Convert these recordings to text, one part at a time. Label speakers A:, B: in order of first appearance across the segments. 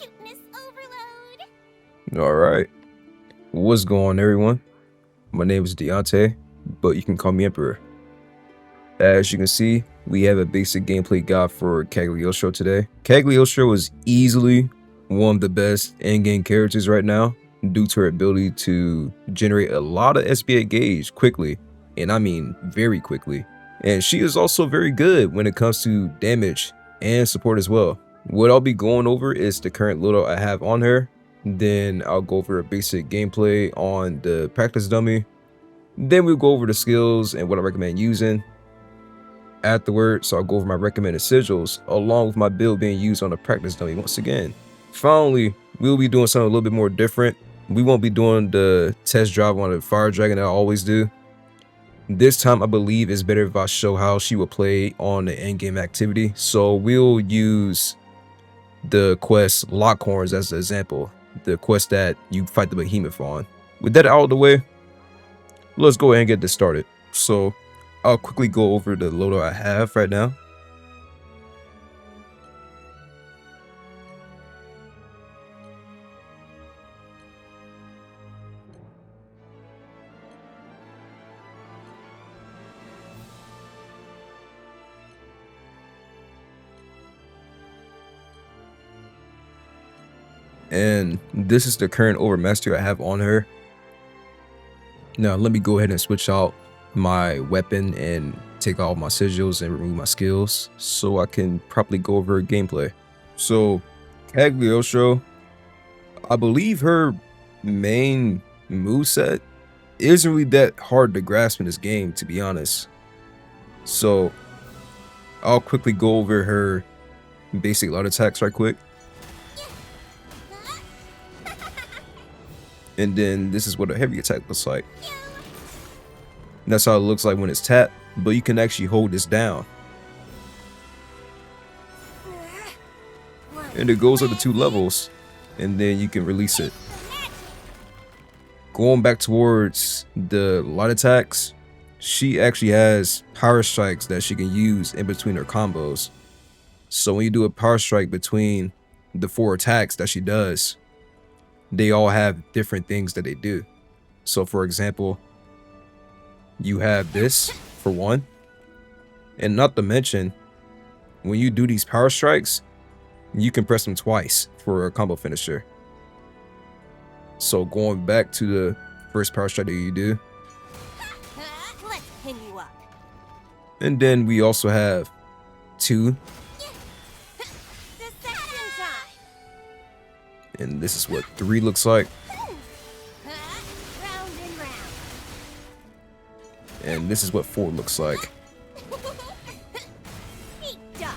A: Cuteness overload.
B: Alright, what's going on, everyone? My name is Deontay, but you can call me Emperor. As you can see, we have a basic gameplay guide for Cagliostro today. Cagliostro is easily one of the best in-game characters right now due to her ability to generate a lot of SBA gauge quickly, and I mean very quickly. And she is also very good when it comes to damage and support as well. What I'll be going over is the current loadout I have on her. Then I'll go over a basic gameplay on the practice dummy. Then we'll go over the skills and what I recommend using. Afterwards, I'll go over my recommended sigils along with my build being used on the practice dummy once again. Finally, we'll be doing something a little bit more different. We won't be doing the test drive on the fire dragon that I always do. This time, I believe it's better if I show how she will play on the end-game activity. So we'll use the quest Lockhorns as the example, the quest that you fight the behemoth on. With that out of the way, let's go ahead and get this started. So I'll quickly go over the loadout I have right now. And this is the current overmaster I have on her. Now let me go ahead and switch out my weapon and take off my sigils and remove my skills so I can properly go over gameplay. So Cagliostro, I believe her main moveset isn't really that hard to grasp in this game, to be honest. So I'll quickly go over her basic light attacks right quick. And then this is what a heavy attack looks like. That's how it looks like when it's tapped, but you can actually hold this down. And it goes up to 2 levels, and then you can release it. Going back towards the light attacks, she actually has power strikes that she can use in between her combos. So when you do a power strike between the 4 attacks that she does, they all have different things that they do. So for example, you have this for one, and not to mention, when you do these power strikes, you can press them twice for a combo finisher. So going back to the first power strike that you do,
A: Let's pin you up.
B: and then we also have 2,
A: Deception time.
B: and this is what 3 looks like,
A: Round and round.
B: and this is what 4 looks like.
A: Eat dust.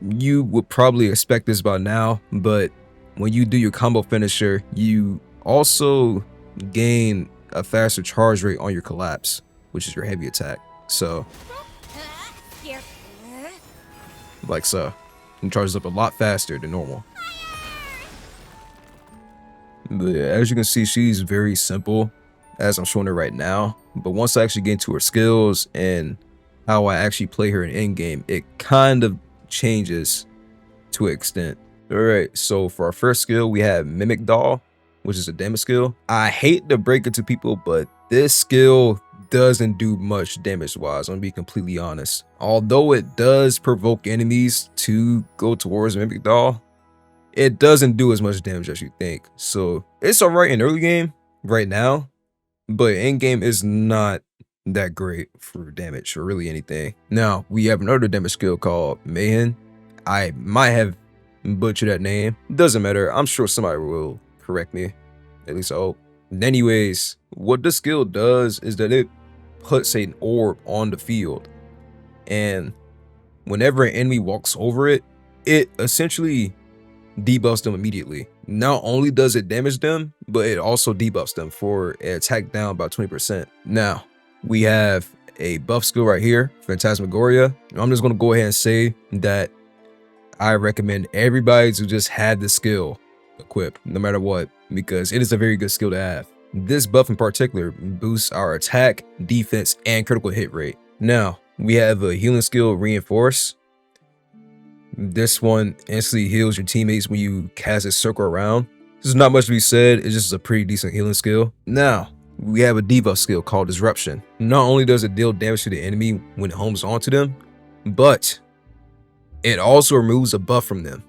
B: You would probably expect this by now, but when you do your combo finisher, you also gain a faster charge rate on your collapse, which is your heavy attack. So,
A: Here.
B: like so, it charges up a lot faster than normal. But yeah, as you can see, she's very simple as I'm showing her right now. But once I actually get into her skills and how I actually play her in endgame, it kind of changes to an extent. Alright, so for our first skill, we have Mimic Doll, which is a damage skill. I hate to break it to people, but this skill doesn't do much damage-wise, I'm gonna be completely honest. Although it does provoke enemies to go towards Mimic Doll, it doesn't do as much damage as you think. So it's alright in early game right now, but end game is not that great for damage or really anything. Now we have another damage skill called Meanie. I might have butchered that name. Doesn't matter. I'm sure somebody will correct me. At least I hope. Anyways, what this skill does is that it puts an orb on the field, and whenever an enemy walks over it, it essentially debuffs them immediately. Not only does it damage them, but it also debuffs them for an attack down by 20%. Now, we have a buff skill right here, Phantasmagoria. I'm just going to go ahead and say that I recommend everybody to just have the skill equipped, no matter what, because it is a very good skill to have. This buff in particular boosts our attack, defense, and critical hit rate. Now, we have a healing skill, Reinforce. This one instantly heals your teammates when you cast a circle around. There's not much to be said, it's just a pretty decent healing skill. Now, we have a debuff skill called Disruption. Not only does it deal damage to the enemy when it homes onto them, but it also removes a buff from them,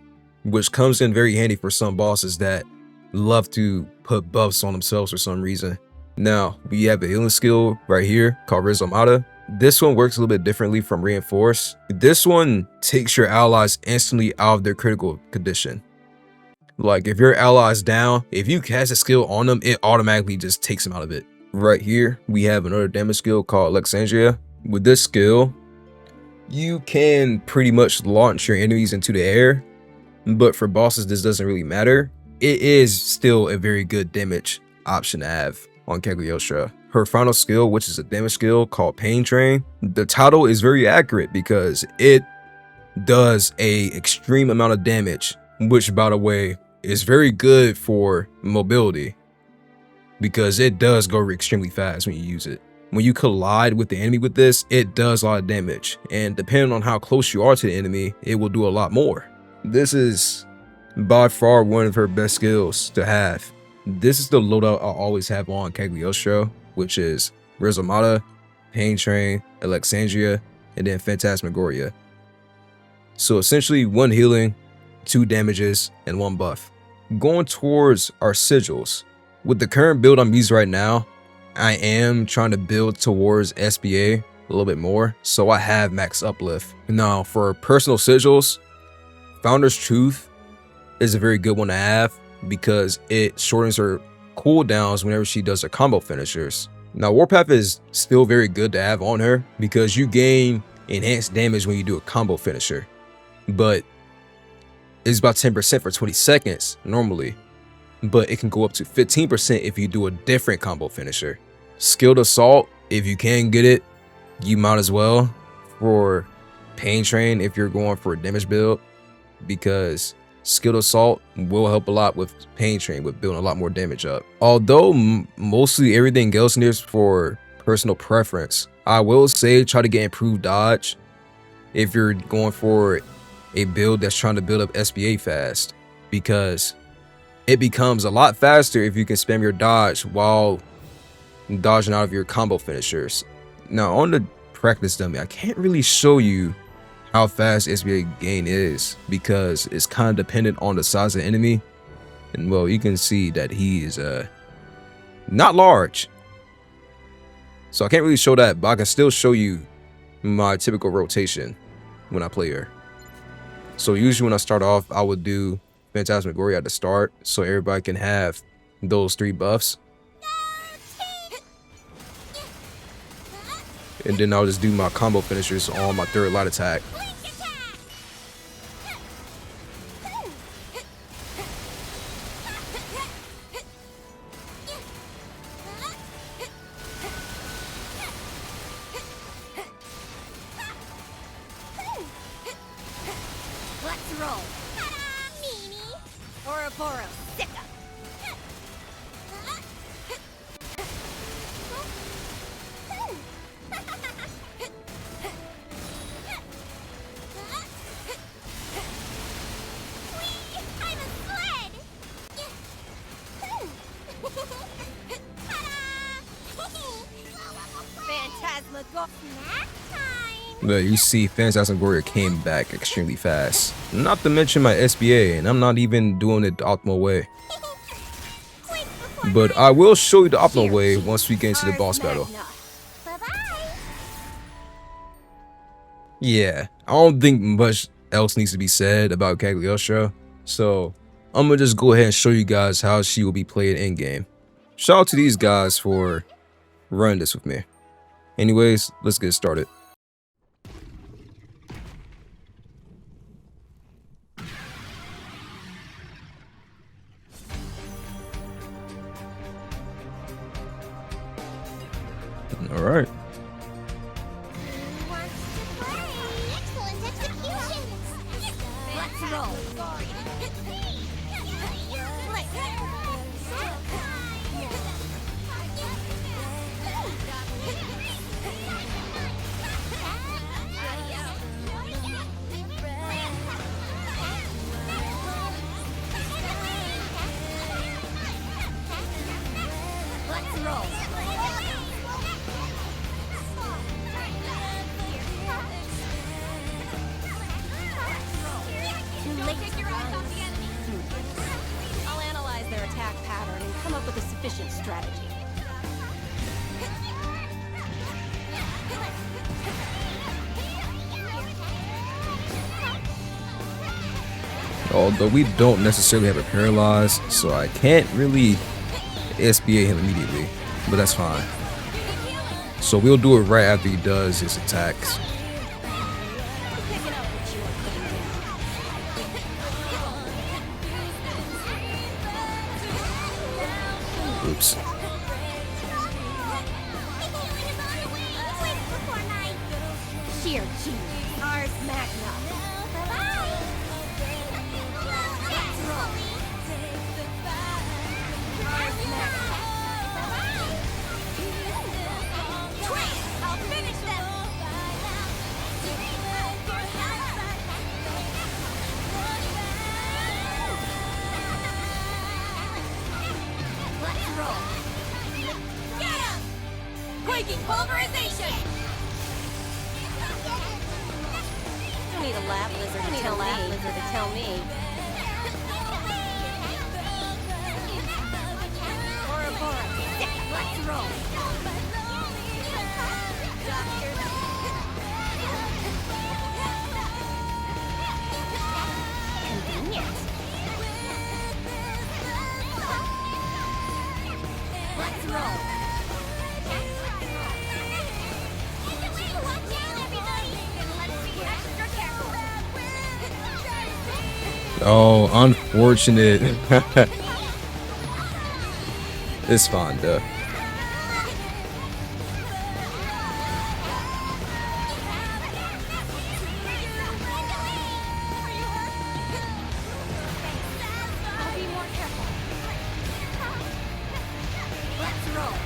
B: which comes in very handy for some bosses that love to put buffs on themselves for some reason. Now, we have a healing skill right here called Rizomata. This one works a little bit differently from Reinforce. This one takes your allies instantly out of their critical condition. Like if your ally's down, if you cast a skill on them, it automatically just takes them out of it. Right here, we have another damage skill called Alexandria. With this skill, you can pretty much launch your enemies into the air, but for bosses, this doesn't really matter. It is still a very good damage option to have on Cagliostro. Her final skill, which is a damage skill called Pain Train, the title is very accurate because it does a extreme amount of damage, which by the way is very good for mobility because it does go extremely fast when you use it. When you collide with the enemy with this, it does a lot of damage, and depending on how close you are to the enemy, it will do a lot more. This is by far one of her best skills to have. This is the loadout I always have on Cagliostro, which is Rizomata, Pain Train, Alexandria, and then Phantasmagoria. So essentially 1 healing, 2 damages, and 1 buff. Going towards our sigils. With the current build I'm using right now, I am trying to build towards SBA a little bit more, so I have max uplift. Now for personal sigils, Founder's Truth is a very good one to have because it shortens her cooldowns whenever she does her combo finishers. Now Warpath is still very good to have on her because you gain enhanced damage when you do a combo finisher, but it's about 10% for 20 seconds normally, but it can go up to 15% if you do a different combo finisher. Skilled Assault, if you can get it, you might as well for Pain Train if you're going for a damage build, because Skilled Assault will help a lot with Pain Train with building a lot more damage up. Although mostly everything else in there is for personal preference, I will say try to get improved dodge if you're going for a build that's trying to build up SBA fast, because it becomes a lot faster if you can spam your dodge while dodging out of your combo finishers. Now on the practice dummy, I can't really show you how fast SBA gain is because it's kind of dependent on the size of the enemy, and well, you can see that he is not large, so I can't really show that, but I can still show you my typical rotation when I play her. So usually when I start off, I would do Phantasmagoria at the start so everybody can have those 3 buffs, and then I'll just do my combo finishers on my 3rd light attack.
A: Let's roll. Ta-da, Meanie. Ouroboros, stick up. I'm a sled. Phantasmagoria. Snack time.
B: But you see Phantasmagoria came back extremely fast. Not to mention my SBA, and I'm not even doing it the optimal way. But I will show you the optimal way once we get into the boss battle.
A: Bye-bye.
B: Yeah, I don't think much else needs to be said about Cagliostro, so I'm gonna just go ahead and show you guys how she will be played in game. Shout out to these guys for running this with me. Anyways, let's get started. All right.
A: Who wants to play? Excellent execution. Let's roll. roll. Too late to run.
C: I'll analyze their attack pattern and come up with a sufficient strategy.
B: Although we don't necessarily have a paralyze, so I can't really SBA him immediately, but that's fine. So we'll do it right after he does his attacks.
C: Picking up what you are putting down.
B: Oops.
A: Sheer genius. Ars Magna. Bye-bye. Let's roll. Ars Magna. Bye-bye. Twist. I'll finish them. Let's roll. Get him!
C: Quaking pulverization! Don't need a lab lizard to tell me.
A: Bora Bora. Let's roll. Convenient. Let's roll. Watch out, everybody. Let's be extra careful.
B: Oh, unfortunate. It's fine though.
A: I'll be more careful. Let's roll.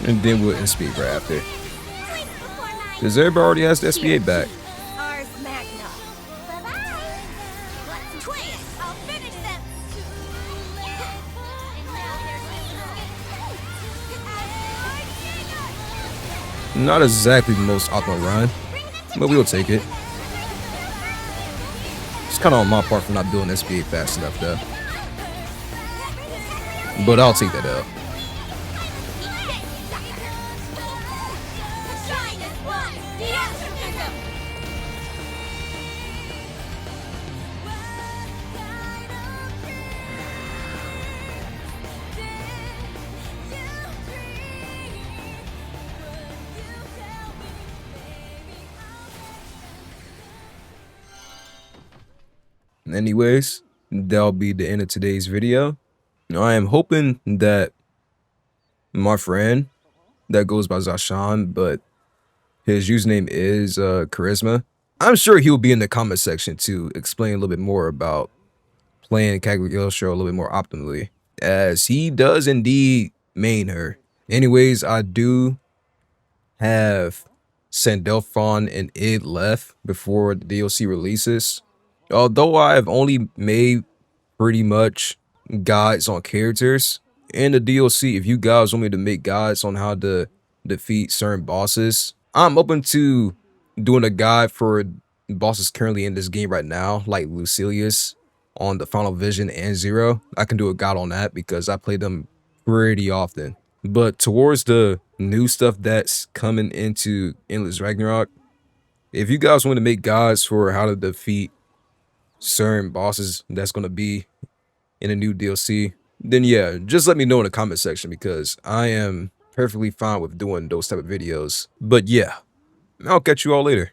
B: And then we'll SBA right after. Because everybody already has the SBA back.
A: Ars Magna. Bye-bye. Let's twist. I'll finish them.
B: Not exactly the most optimal run, but we'll take it. It's kind of on my part for not doing SBA fast enough though. But I'll take that up.
A: Shine as one. The optimism.
B: Anyways, that'll be the end of today's video. I am hoping that my friend that goes by Zashan, but his username is Charisma. I'm sure he'll be in the comment section to explain a little bit more about playing Cagliostro a little bit more optimally, as he does indeed main her. Anyways, I do have Sandelphon and Id left before the DLC releases. Although I have only made pretty much guides on characters in the DLC, if you guys want me to make guides on how to defeat certain bosses, I'm open to doing a guide for bosses currently in this game right now, like Lucilius on the Final Vision and Zero. I can do a guide on that because I play them pretty often. But towards the new stuff that's coming into Endless Ragnarok, if you guys want to make guides for how to defeat certain bosses that's going to be in a new DLC, then yeah, just let me know in the comment section because I am perfectly fine with doing those type of videos. But yeah, I'll catch you all later.